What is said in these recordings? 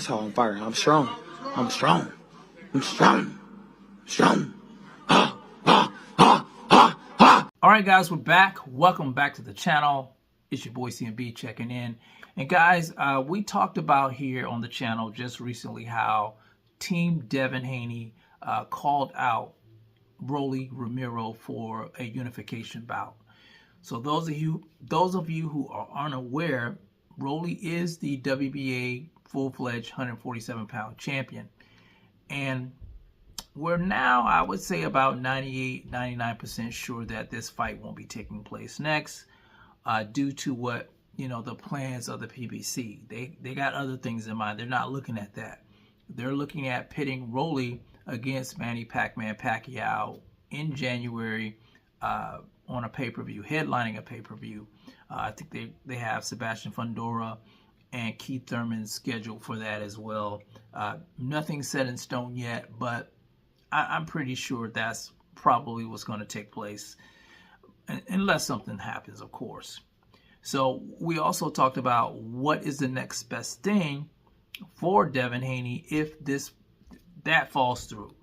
how I'm firing. I'm strong. I'm strong. I'm strong. Strong. Ah, ah, ah, ah, ah. All right, guys, we're back. Welcome back to the channel. It's your boy CMB checking in. And guys, we talked about here on the channel just recently how Team Devin Haney called out Rolly Romero for a unification bout. So those of you who are unaware, Rolly is the WBA full-fledged 147-pound champion. And we're now, I would say, about 98, 99% sure that this fight won't be taking place next due to what, the plans of the PBC. They got other things in mind. They're not looking at that. They're looking at pitting Rolly against Manny Pac-Man Pacquiao in January on a pay-per-view, headlining a pay-per-view. I think they have Sebastian Fundora and Keith Thurman scheduled for that as well. Nothing set in stone yet, but I'm pretty sure that's probably what's going to take place, unless something happens, of course. So we also talked about what is the next best thing for Devin Haney if that falls through.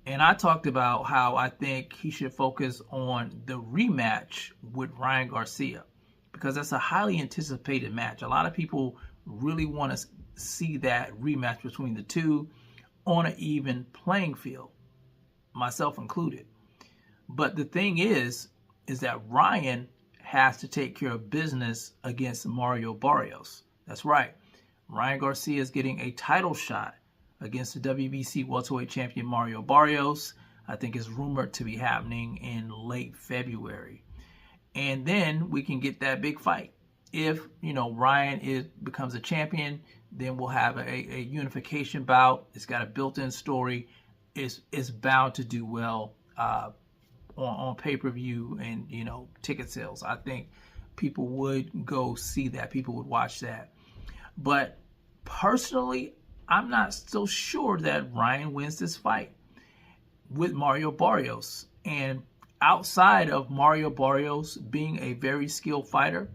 And I talked about how I think he should focus on the rematch with Ryan Garcia, because that's a highly anticipated match. A lot of people really want to see that rematch between the two on an even playing field, myself included. But the thing is that Ryan has to take care of business against Mario Barrios. That's right. Ryan Garcia is getting a title shot against the WBC welterweight champion Mario Barrios. I think it's rumored to be happening in late February. And then we can get that big fight. If, Ryan becomes a champion, then we'll have a unification bout. It's got a built-in story. It's bound to do well on pay-per-view and, ticket sales. I think people would go see that. People would watch that. But personally, I'm not so sure that Ryan wins this fight with Mario Barrios. And outside of Mario Barrios being a very skilled fighter,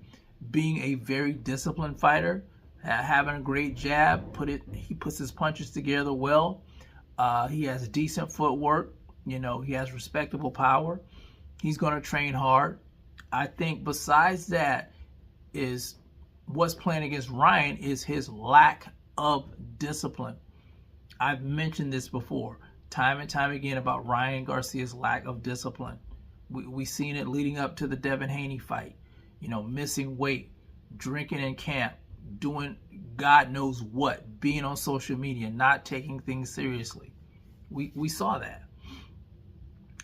being a very disciplined fighter, having a great jab, he puts his punches together well. He has decent footwork. He has respectable power. He's going to train hard. I think besides that is what's playing against Ryan is his lack of discipline. I've mentioned this before, time and time again, about Ryan Garcia's lack of discipline. We've seen it leading up to the Devin Haney fight. Missing weight, drinking in camp, doing God knows what, being on social media, not taking things seriously. We saw that.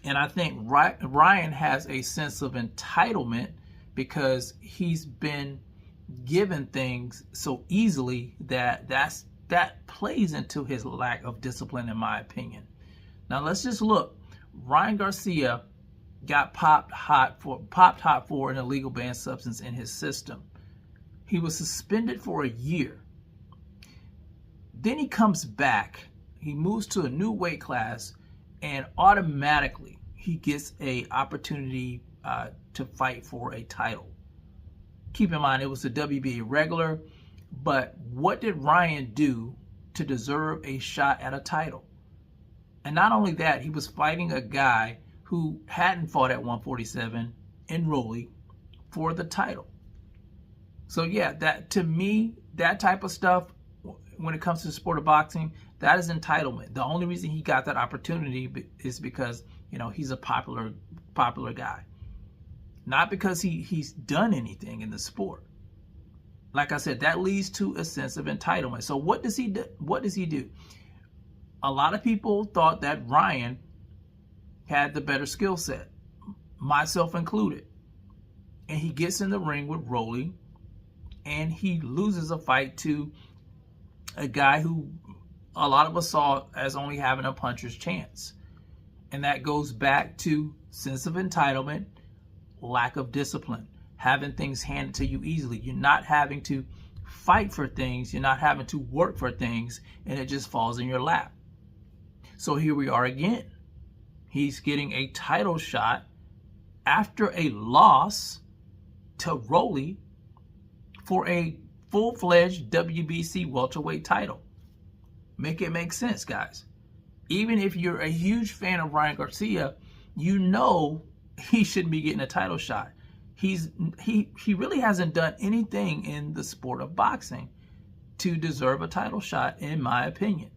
And I think Ryan has a sense of entitlement because he's been given things so easily that plays into his lack of discipline, in my opinion. Now let's just look. Ryan Garcia got popped hot for an illegal banned substance in his system. He was suspended for a year. Then he comes back. He moves to a new weight class, and automatically he gets a opportunity to fight for a title. Keep in mind, it was a WBA regular, but what did Ryan do to deserve a shot at a title? And not only that, he was fighting a guy who hadn't fought at 147 in Rolly for the title. So yeah, that to me, that type of stuff, when it comes to the sport of boxing, that is entitlement. The only reason he got that opportunity is because, he's a popular guy. Not because he's done anything in the sport. Like I said, that leads to a sense of entitlement. So what does he do? A lot of people thought that Ryan had the better skill set, myself included. And he gets in the ring with Rolly, and he loses a fight to a guy who a lot of us saw as only having a puncher's chance. And that goes back to sense of entitlement, lack of discipline, having things handed to you easily. You're not having to fight for things. You're not having to work for things, and it just falls in your lap. So here we are again. He's getting a title shot after a loss to Rolly for a full-fledged WBC welterweight title. Make it make sense, guys. Even if you're a huge fan of Ryan Garcia, you know he shouldn't be getting a title shot. He really hasn't done anything in the sport of boxing to deserve a title shot, in my opinion.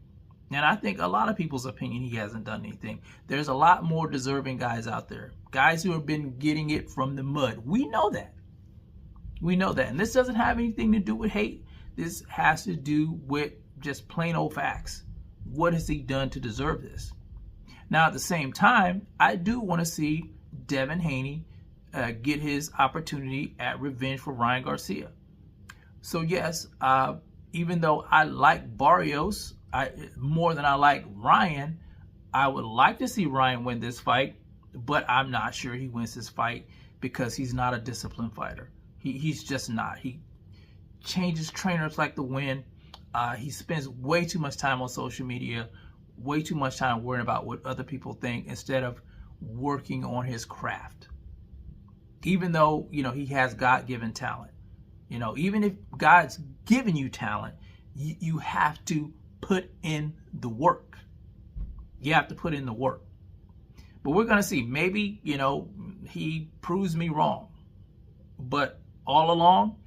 And I think a lot of people's opinion, he hasn't done anything. There's a lot more deserving guys out there. Guys who have been getting it from the mud. We know that. We know that. And this doesn't have anything to do with hate. This has to do with just plain old facts. What has he done to deserve this? Now, at the same time, I do want to see Devin Haney get his opportunity at revenge for Ryan Garcia. So yes, even though I like Barrios more than I like Ryan, I would like to see Ryan win this fight, but I'm not sure he wins this fight because he's not a disciplined fighter. He's just not. He changes trainers like the wind. He spends way too much time on social media, way too much time worrying about what other people think instead of working on his craft. Even though, he has God-given talent. Even if God's given you talent, you have to put in the work. You have to put in the work. But we're going to see. Maybe, he proves me wrong. But all along,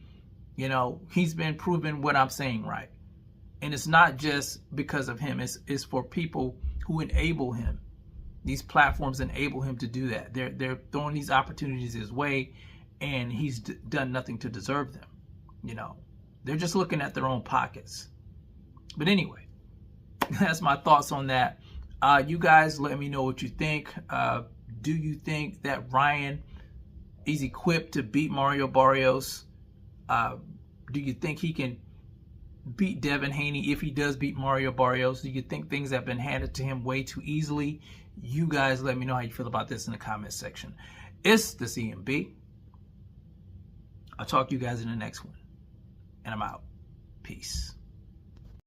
he's been proving what I'm saying right. And it's not just because of him. It's for people who enable him. These platforms enable him to do that. They're throwing these opportunities his way, and he's done nothing to deserve them. They're just looking at their own pockets. But anyway, that's my thoughts on that. You guys let me know what you think. Do you think that Ryan is equipped to beat Mario Barrios? Do you think he can beat Devin Haney if he does beat Mario Barrios? Do you think things have been handed to him way too easily? You guys let me know how you feel about this in the comment section. It's the CMB. I'll talk to you guys in the next one. And I'm out. Peace.